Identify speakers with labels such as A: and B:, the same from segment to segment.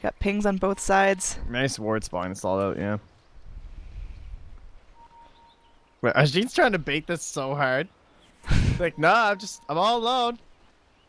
A: Got pings on both sides.
B: Nice ward spawn installed out, yeah. Wait, Ajit's trying to bait this so hard. Like, nah, I'm all alone.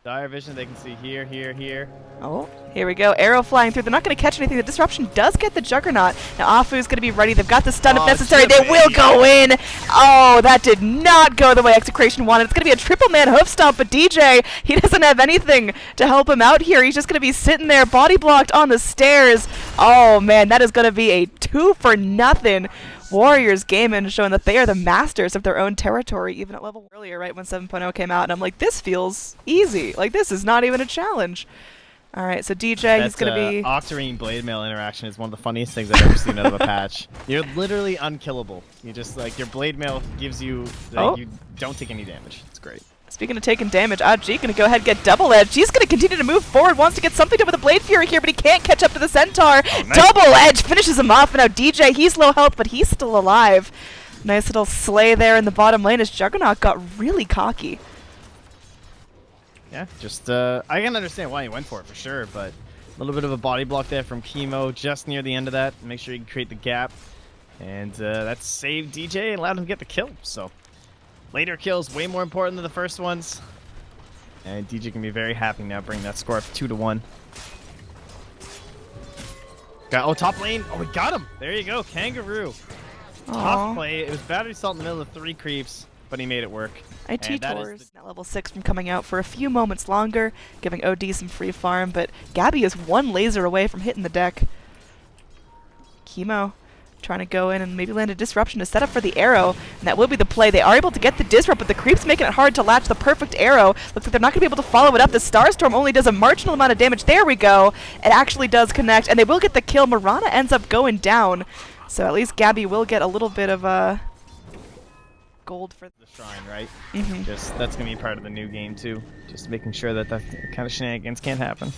B: Dire vision, they can see here, here, here.
A: Oh, here we go. Arrow flying through. They're not going to catch anything. The disruption does get the Juggernaut. Now Afu's going to be ready. They've got the stun if necessary. They will go in. Oh, that did not go the way Execration wanted. It's going to be a triple man hoof stomp, but DJ, he doesn't have anything to help him out here. He's just going to be sitting there body blocked on the stairs. Oh, man, that is going to be a 2-for-0. Warriors Gaming showing that they are the masters of their own territory, even at level earlier, right when 7.0 came out. And I'm like, this feels easy. Like, this is not even a challenge. All right, so DJ, he's going to be...
B: Octarine blade mail interaction is one of the funniest things I've ever seen out of a patch. You're literally unkillable. You just, like, your blade mail gives you... Like, you don't take any damage. It's great.
A: Speaking of taking damage, WG going to go ahead and get double edge. He's going to continue to move forward, wants to get something done with the Blade Fury here, but he can't catch up to the Centaur. Oh, nice. Double edge finishes him off, and now DJ, he's low health, but he's still alive. Nice little slay there in the bottom lane as Juggernaut got really cocky.
B: Yeah, just, I can understand why he went for it for sure, but a little bit of a body block there from Chemo just near the end of that. Make sure you can create the gap, and that saved DJ and allowed him to get the kill, so... Later kills way more important than the first ones. And DJ can be very happy now, bringing that score up 2-1. Got top lane. Oh, we got him. There you go, KanGaroo. Tough play. It was battery salt in the middle of 3 creeps, but he made it work.
A: IT Tours at level 6 from coming out for a few moments longer, giving OD some free farm, but Gabbi is 1 laser away from hitting the deck. Chemo trying to go in and maybe land a disruption to set up for the arrow, and that will be the play. They are able to get the disrupt, but the creep's making it hard to latch the perfect arrow. Looks like they're not going to be able to follow it up. The Starstorm only does a marginal amount of damage. There we go. It actually does connect, and they will get the kill. Mirana ends up going down, so at least Gabbi will get a little bit of gold for
B: the shrine, right? Just that's going to be part of the new game too. Just making sure that that kind of shenanigans can't happen.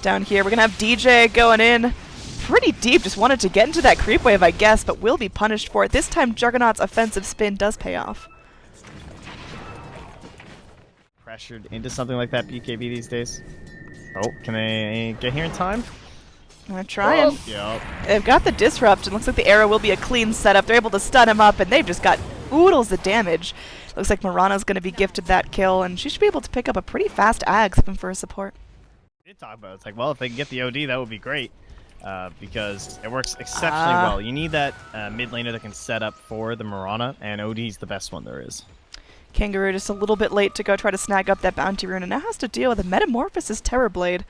A: Down here, we're going to have DJ going in. Pretty deep, just wanted to get into that creep wave, I guess, but will be punished for it. This time, Juggernaut's offensive spin does pay off.
B: Pressured into something like that BKB these days. Oh, can they get here in time?
A: I'm trying.
B: Oh, yep.
A: They've got the disrupt, and looks like the arrow will be a clean setup. They're able to stun him up, and they've just got oodles of damage. Looks like Mirana's going to be gifted that kill, and she should be able to pick up a pretty fast Ags even for a support.
B: We did talk about it. It's like, well, if they can get the OD, that would be great. Because it works exceptionally well. You need that mid laner that can set up for the Mirana, and OD's the best one there is.
A: KanGaroo just a little bit late to go try to snag up that bounty rune, and now has to deal with a Metamorphosis Terrorblade.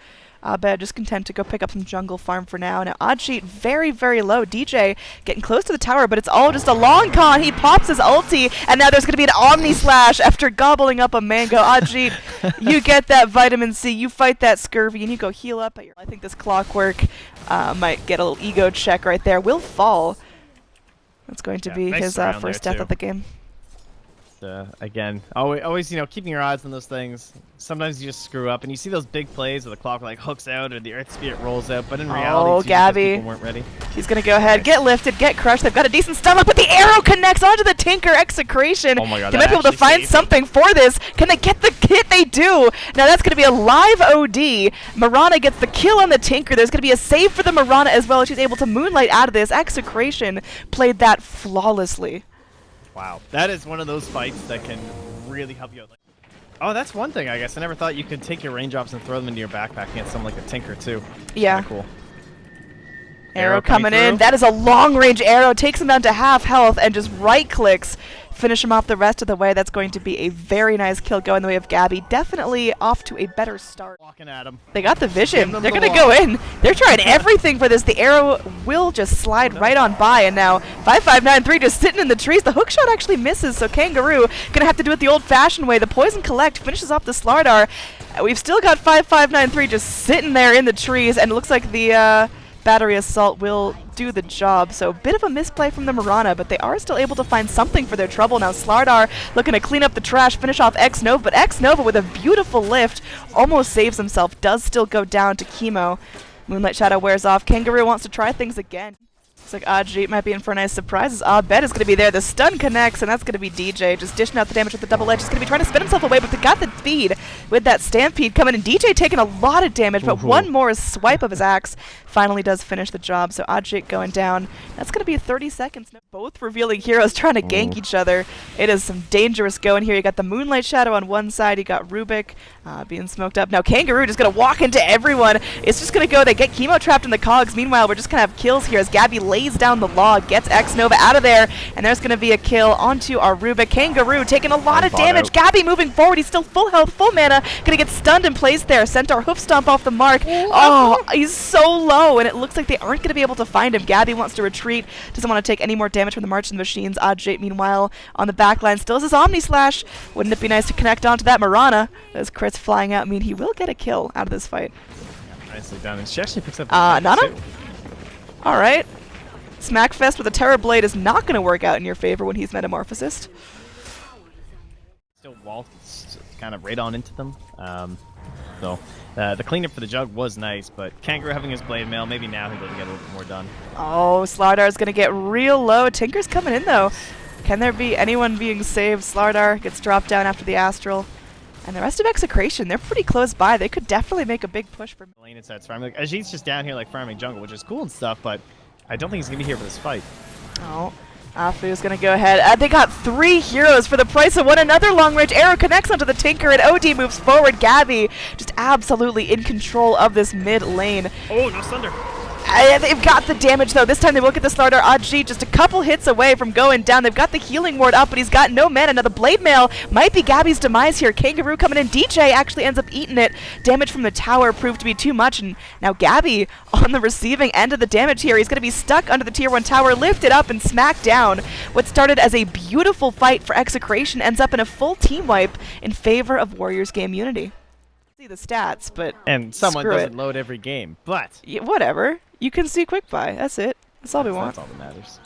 A: Abed just content to go pick up some jungle farm for now. Now Ajit very, very low. DJ getting close to the tower, but it's all just a long con. He pops his ulti, and now there's going to be an Omni Slash after gobbling up a mango. Ajit, you get that vitamin C, you fight that scurvy, and you go heal up. I think this Clockwork might get a little ego check right there. Will fall. That's going to be
B: nice
A: his first death of the game.
B: Again, always, you know, keeping your eyes on those things. Sometimes you just screw up, and you see those big plays where the clock like hooks out or the Earth Spirit rolls out, but in reality,
A: Gabbi,
B: people weren't ready.
A: He's gonna go ahead, get lifted, get crushed. They've got a decent stomach, but the arrow connects onto the Tinker Execration.
B: Oh my God,
A: they might be able to find something for this. Can they get the hit? They do. Now that's gonna be a live OD. Mirana gets the kill on the Tinker. There's gonna be a save for the Mirana as well. She's able to moonlight out of this. Execration played that flawlessly.
B: Wow, that is one of those fights that can really help you out. Oh, that's one thing, I guess. I never thought you could take your raindrops and throw them into your backpack against something like a Tinker, too.
A: Yeah.
B: Cool.
A: Arrow coming in. That is a long-range arrow. Takes him down to half health and just right-clicks. Finish him off the rest of the way. That's going to be a very nice kill going the way of Gabbi. Definitely off to a better start.
B: Walking at him.
A: They got the vision. They're going to go in. They're trying everything for this. The arrow will just slide right on by. And now 5593 just sitting in the trees. The hook shot actually misses, so KanGaroo going to have to do it the old-fashioned way. The Poison Collect finishes off the Slardar. We've still got 5593 just sitting there in the trees, and it looks like the Battery Assault will do the job. So a bit of a misplay from the Mirana, but they are still able to find something for their trouble. Now Slardar looking to clean up the trash, finish off XnOva, but XnOva with a beautiful lift almost saves himself, does still go down to Chemo. Moonlight Shadow wears off. KanGaroo wants to try things again. Looks like WG might be in for a nice surprise. Abed is going to be there. The stun connects, and that's going to be DJ just dishing out the damage with the double edge. He's going to be trying to spin himself away, but they got the speed with that stampede coming in. DJ taking a lot of damage, but one more swipe of his axe finally does finish the job. So WG going down. That's going to be 30 seconds. Both revealing heroes trying to gank each other. It is some dangerous going here. You got the Moonlight Shadow on one side. You got Rubik being smoked up. Now KanGaroo just going to walk into everyone. It's just going to go. They get chemo trapped in the cogs. Meanwhile, we're just going to have kills here as Gabbi lays down the log, gets XctNova out of there, and there's going to be a kill onto our Rubik. KanGaroo taking a lot of damage. Gabbi moving forward. He's still full health, full mana. Going to get stunned in place there. Centaur hoof stomp off the mark. Oh, he's so low, and it looks like they aren't going to be able to find him. Gabbi wants to retreat. Doesn't want to take any more damage from the March of the Machines. WG, meanwhile, on the backline still has his Omni Slash. Wouldn't it be nice to connect onto that Mirana? Those crits flying out mean he will get a kill out of this fight.
B: Yeah, nicely done. And she actually picks up
A: Nana? Alright. Smackfest with a Terror Blade is not going to work out in your favor when he's Metamorphosist.
B: Still waltzed kind of right on into them. So the cleanup for the jug was nice, but KanGaroo having his blade mail, maybe now he'll be able to get a little bit more done.
A: Oh, Slardar going to get real low. Tinker's coming in though. Can there be anyone being saved? Slardar gets dropped down after the Astral. And the rest of Execration, they're pretty close by. They could definitely make a big push for
B: lane and starts farming. Like, Ajit's just down here like farming jungle, which is cool and stuff, but I don't think he's going to be here for this fight.
A: Oh, Afu's going to go ahead. They got 3 heroes for the price of one. Another long-range arrow connects onto the Tinker, and OD moves forward. Gabbi just absolutely in control of this mid lane.
B: Oh, no thunder.
A: They've got the damage, though. This time they will get the Slardar. WG just a couple hits away from going down. They've got the healing ward up, but he's got no mana. Now the Blade Mail might be Gabbi's demise here. KanGaroo coming in. DJ actually ends up eating it. Damage from the tower proved to be too much, and now Gabbi on the receiving end of the damage here. He's going to be stuck under the Tier 1 tower, lifted up and smacked down. What started as a beautiful fight for Execration ends up in a full team wipe in favor of WarriorsGaming.Unity. See the stats, but
B: and someone doesn't load every game, but
A: yeah, whatever. You can see quick buy. That's it. That's all we want.
B: That's all that matters.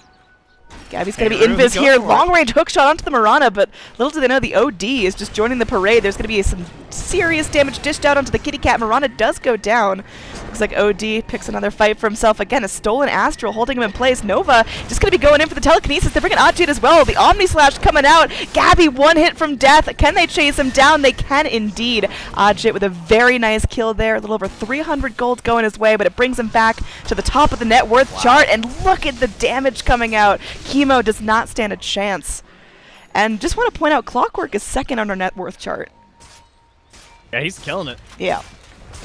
A: Gabbi's going to be invis here. Long range hook shot onto the Mirana, but little do they know the OD is just joining the parade. There's going to be some serious damage dished out onto the kitty cat. Mirana does go down. Looks like OD picks another fight for himself. Again, a stolen Astral holding him in place. Nova just going to be going in for the telekinesis. They're bringing WG as well. The Omni Slash coming out. Gabbi one hit from death. Can they chase him down? They can indeed. WG with a very nice kill there. A little over 300 gold going his way, but it brings him back to the top of the net worth chart. And look at the damage coming out. Chemo does not stand a chance. And just want to point out, Clockwork is second on our net worth chart.
B: Yeah, he's killing it.
A: Yeah.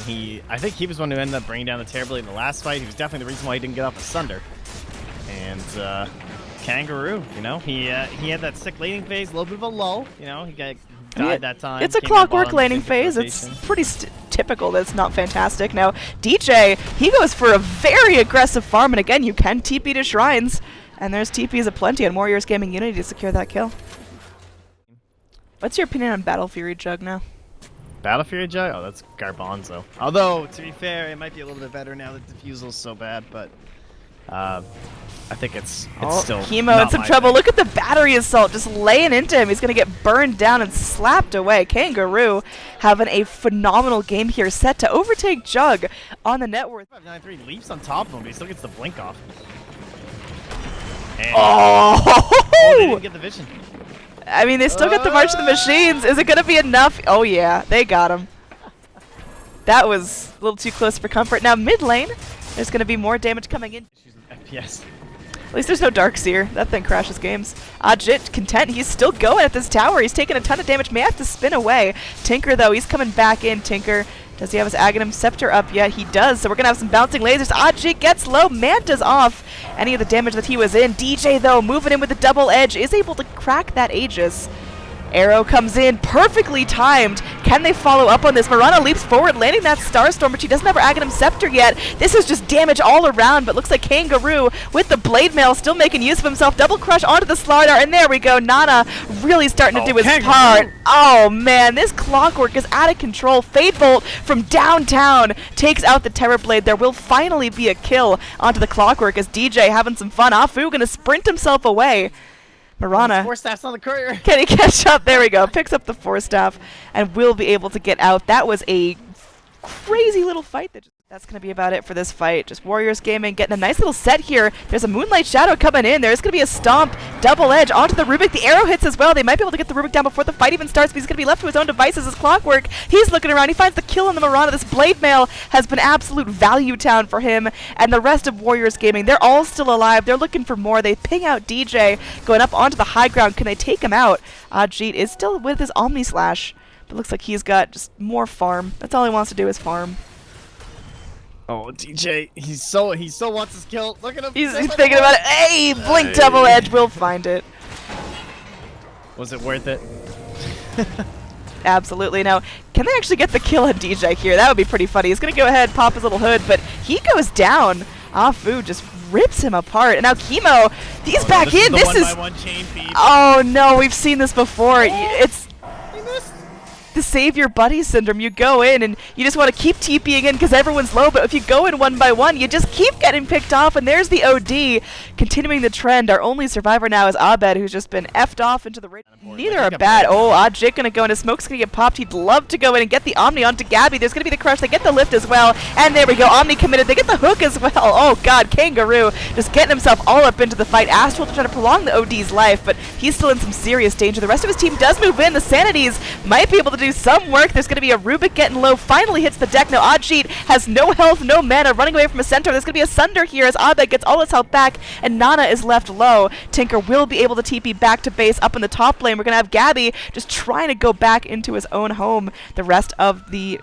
B: I think he was one who ended up bringing down the Terror Blade in the last fight. He was definitely the reason why he didn't get off the Sunder. And KanGaroo, you know, he had that sick laning phase, a little bit of a lull. You know, he died that time.
A: It's a Clockwork laning phase. It's pretty typical. That's not fantastic. Now, DJ, he goes for a very aggressive farm, and again, you can TP to shrines. And there's TPs aplenty on WarriorsGaming.Unity to secure that kill. What's your opinion on Battle Fury Jug now?
B: Battle Fury Jug? Oh, that's Garbanzo. Although, to be fair, it might be a little bit better now that Diffusal's so bad, but I think it's still
A: Chemo in some trouble. Look at the battery assault just laying into him. He's going to get burned down and slapped away. KanGaroo having a phenomenal game here, set to overtake Jug on the net worth.
B: 593 leaps on top of him, but he still gets the blink off. And
A: oh,
B: they didn't get the vision.
A: I mean, they still got the March of the Machines. Is it going to be enough? Oh, yeah. They got him. That was a little too close for comfort. Now, mid lane, there's going to be more damage coming in.
B: She's an FPS.
A: At least there's no Darkseer. That thing crashes games. WG content. He's still going at this tower. He's taking a ton of damage. May have to spin away. Tinker, though, he's coming back in. Tinker, does he have his Aghanim Scepter up yet? He does. So we're going to have some bouncing lasers. WG gets low. Manta's off any of the damage that he was in. DJ, though, moving in with the double edge, is able to crack that Aegis. Arrow comes in, perfectly timed. Can they follow up on this? Mirana leaps forward, landing that Starstorm, but she doesn't have her Aghanim Scepter yet. This is just damage all around, but looks like KanGaroo with the Blade Mail still making use of himself. Double crush onto the Slardar, and there we go. Nana really starting to do his part. Oh man, this Clockwork is out of control. Fadebolt from downtown takes out the Terror Blade. There will finally be a kill onto the Clockwork as DJ having some fun. Afu gonna sprint himself away. Mirana.
B: Force staff's on the courier.
A: Can he catch up? There we go. Picks up the Force staff and will be able to get out. That was a crazy little fight that just That's going to be about it for this fight. Just Warriors Gaming getting a nice little set here. There's a Moonlight Shadow coming in. There's going to be a stomp, double edge onto the Rubik. The arrow hits as well. They might be able to get the Rubik down before the fight even starts, but he's going to be left to his own devices as clockwork. He's looking around. He finds the kill on the Marana. This Blade Mail has been absolute value town for him. And the rest of Warriors Gaming, they're all still alive. They're looking for more. They ping out DJ going up onto the high ground. Can they take him out? Ajit is still with his Omni Slash, but looks like he's got just more farm. That's all he wants to do is farm.
B: Oh, DJ, he so wants his kill. Look at him.
A: He's thinking about it. Hey, blink double edge. We'll find it.
B: Was it worth it?
A: Absolutely. Now, can they actually get the kill on DJ here? That would be pretty funny. He's going to go ahead, pop his little hood, but he goes down. Afu just rips him apart. And now Chemo, he's back in. This is...
B: one chain feed.
A: Oh, no. We've seen this before. It's... the save your buddy syndrome. You go in and you just want to keep TPing in because everyone's low, but if you go in one by one, you just keep getting picked off, and there's the OD. Continuing the trend, our only survivor now is Abed, who's just been effed off into the ring. Neither are bad. Oh, Ajit gonna go into Smoke's gonna get popped. He'd love to go in and get the Omni onto Gabbi. There's gonna be the crush. They get the lift as well, and there we go. Omni committed. They get the hook as well. Oh god, KanGaroo just getting himself all up into the fight. Astral to try to prolong the OD's life, but he's still in some serious danger. The rest of his team does move in. The Sanities might be able to do some work. There's going to be a Rubik getting low. Finally hits the deck. Now Ajit has no health, no mana, running away from a centaur. There's going to be a Sunder here as Abed gets all his health back, and Nana is left low. Tinker will be able to TP back to base up in the top lane. We're going to have Gabbi just trying to go back into his own home. The rest of the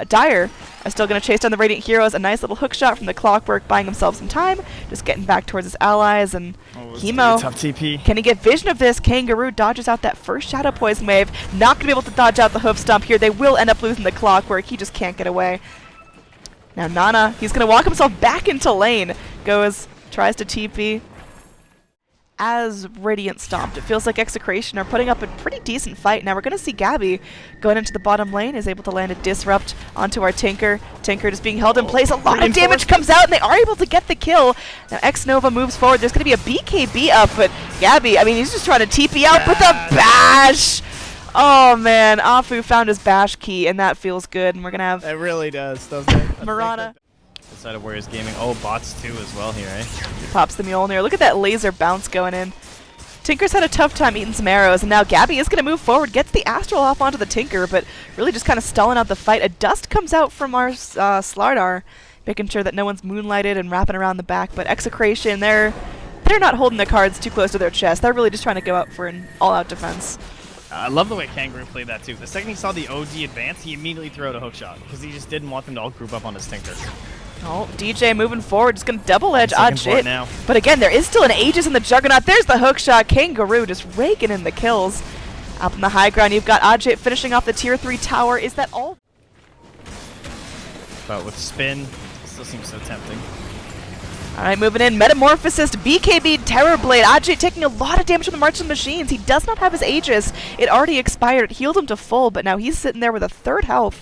A: Dire are still going to chase down the Radiant Heroes. A nice little hook shot from the Clockwork, buying himself some time. Just getting back towards his allies, and Chemo.
B: Tough TP.
A: Can he get vision of this? KanGaroo dodges out that first Shadow Poison wave. Not going to be able to dodge out the hoof stomp here. They will end up losing the Clockwork. He just can't get away. Now Nana, he's going to walk himself back into lane. Goes, tries to TP. As Radiant stomped, it feels like Execration are putting up a pretty decent fight. Now we're going to see Gabbi going into the bottom lane, is able to land a Disrupt onto our Tinker. Tinker just being held in place. A lot of damage comes out, and they are able to get the kill. Now Xnova moves forward. There's going to be a BKB up, but Gabbi, I mean, he's just trying to TP out with a bash. Oh man, Afu found his bash key, and that feels good. And we're going to have...
B: It really does, doesn't it?
A: Marana.
B: Inside of Warriors Gaming. Oh, bots too as well here, eh?
A: He pops the Mjolnir. Look at that laser bounce going in. Tinker's had a tough time eating some arrows, and now Gabbi is going to move forward, gets the Astral off onto the Tinker, but really just kind of stalling out the fight. A dust comes out from our Slardar, making sure that no one's moonlighted and wrapping around the back, but Execration, they're not holding the cards too close to their chest. They're really just trying to go out for an all-out defense.
B: I love the way KanGaroo played that too. The second he saw the OD advance, he immediately threw out a hook shot because he just didn't want them to all group up on his Tinker.
A: Oh, DJ moving forward, just going to double edge Ajit.
B: Now.
A: But again, there is still an Aegis in the Juggernaut. There's the hook shot. KanGaroo just raking in the kills. Up in the high ground, you've got Ajit finishing off the tier 3 tower. Is that all?
B: But with spin, it still seems so tempting.
A: All right, moving in. Metamorphosis, BKB, Terrorblade. Ajit taking a lot of damage from the Marching Machines. He does not have his Aegis. It already expired. It healed him to full, but now he's sitting there with a third health.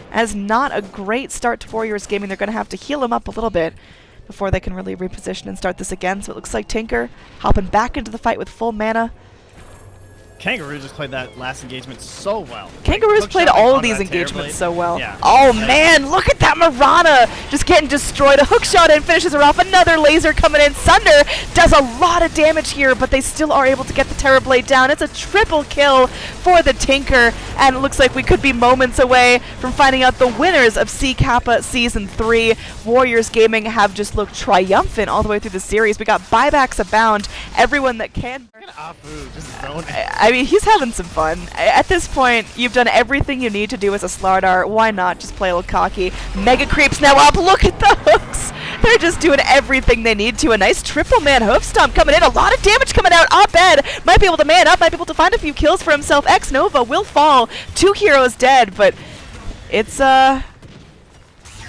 A: As not a great start to Warriors Gaming. They're going to have to heal him up a little bit before they can really reposition and start this again. So it looks like Tinker hopping back into the fight with full mana.
B: KanGaroo just played that last engagement so well.
A: KanGaroo's played all of these engagements so well. Yeah. Oh man, look at that Marana just getting destroyed. A hook shot and finishes her off. Another laser coming in. Sunder does a lot of damage here, but they still are able to get the Terrorblade down. It's a triple kill for the Tinker, and it looks like we could be moments away from finding out the winners of C Kappa Season 3. Warriors Gaming have just looked triumphant all the way through the series. We got buybacks abound. Everyone that can... I mean, he's having some fun. At this point, you've done everything you need to do as a Slardar. Why not just play a little cocky? Mega Creeps now up. Look at the hooks. They're just doing everything they need to. A nice triple man hoof stomp coming in. A lot of damage coming out. Abed might be able to man up, might be able to find a few kills for himself. Xnova will fall. 2 heroes dead, but it's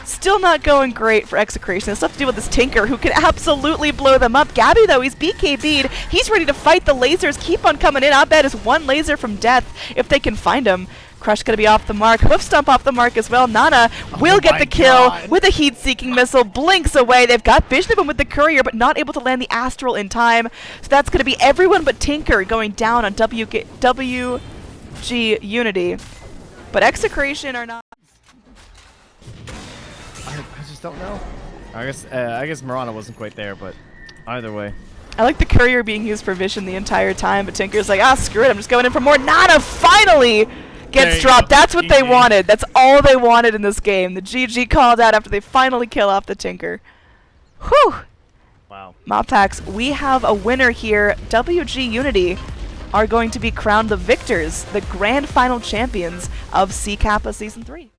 A: still not going great for Execration. They still have to deal with this Tinker, who can absolutely blow them up. Gabbi, though, he's BKB'd. He's ready to fight. The lasers keep on coming in. Abed is 1 laser from death if they can find him. Crush going to be off the mark. Hoof stomp off the mark as well. Nana will get the kill with a heat-seeking missile. Blinks away. They've got vision of him with the courier, but not able to land the Astral in time. So that's going to be everyone but Tinker going down on WG.WG.Unity. But Execration are not...
B: I just don't know. I guess Mirana wasn't quite there, but either way.
A: I like the courier being used for vision the entire time, but Tinker's like, ah, screw it, I'm just going in for more. Nana finally gets dropped. That's what they wanted. That's all they wanted in this game. The GG called out after they finally kill off the Tinker. Whew.
B: Wow. Moppax,
A: we have a winner here. WG.Unity are going to be crowned the victors, the grand final champions of C Kappa Season 3.